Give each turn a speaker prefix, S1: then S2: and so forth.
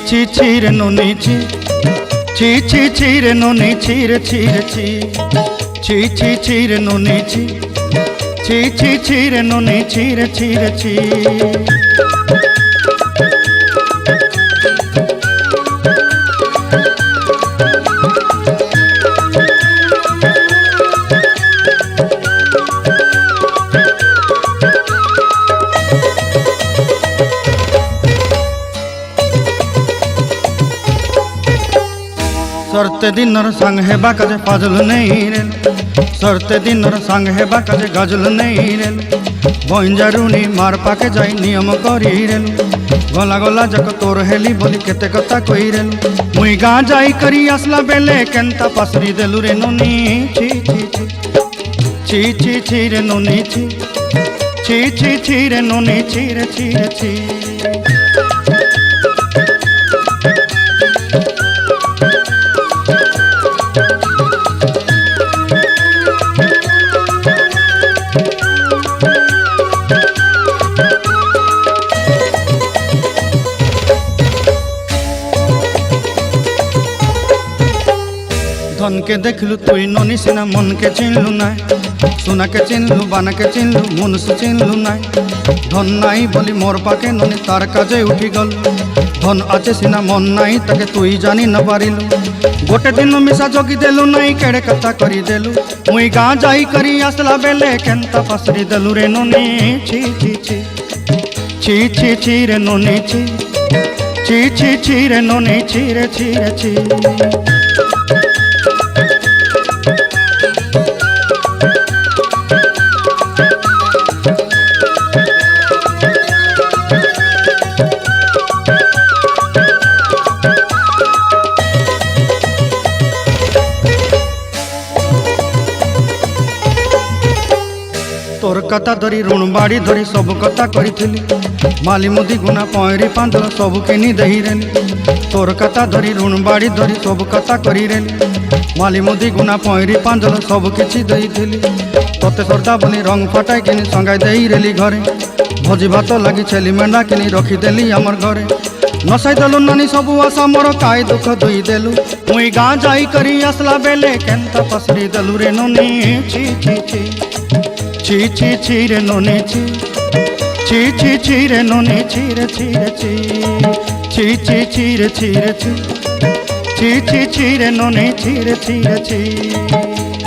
S1: ছি ছি রে ননি ছি ছি ছি ছি রে ননি ছি রে ছি রে ছি ছি ছি ছি রে ননি ছি ছি ছি ছি রে ননি ছি রে ছি রে ছি। सरते दिनर संग हेबा काजे फाजल नहीं रेल सरते दिनर संग हेबा काजे गजल नहीं रेल बंजारुनी मार पाके जाई नियम करी रेल गला गला जक तोर हेली बोली केते कथा कही रेल मुई गाँ जाई करी आसला बेले केंता पासरी देलु रे नोनी छी छी छी छी छी छी रे नोनी छी छी छी छी रे नोनी छी रे छी रे छी। धन के देखलु तुई ननी सिना मन के चिन्हलु नाय सोना के चिन्हलु बाना के चिन्हलु मनुष्य चिन्हलु नाय धन नाई बोली मोर पाके ननी तार काजे उठी गल धन आचे सिना मन नाई ताके तुई जानी न पारिलु गोटे दिन मिसा जगी देलु नाई केड़े कथा करी देलु मुई गाँ जाई करी आसला बेले केंता पासरी देलु रे ननी छी छी छी छी छी छी रे ननी छी छी छी छी रे ननी छी रे छी रे छी। तोर कथा धरी ऋण बाड़ी धरी सब कथा करी माली मुदी गुना पहरी पांदल सब किनी दही रेली तोर कथा धरी ऋण बाड़ी धरी सब कथा करी रेली माली मुदी गुना पहरी पांदल सब किछि दही थिली तोते सरदा बनी रंग फटाई किनी संगाई देई रेली घरे भोजी भात लगी छेली मेंढा किनी रखी देली हमर घरे नसाई देलु नानी सबु आशा मोर काई दुख दुई देलु मुई गाँ जाई करी आसला बेले केंता पसरी देलु रे नोनी छी छी छी छी छी छी रे नोनी छी छी छी छी रे नोनी छी रे छी रे छी छी छी छी रे छी रे छी छी छी छी रे नोनी छी रे छी रे छी।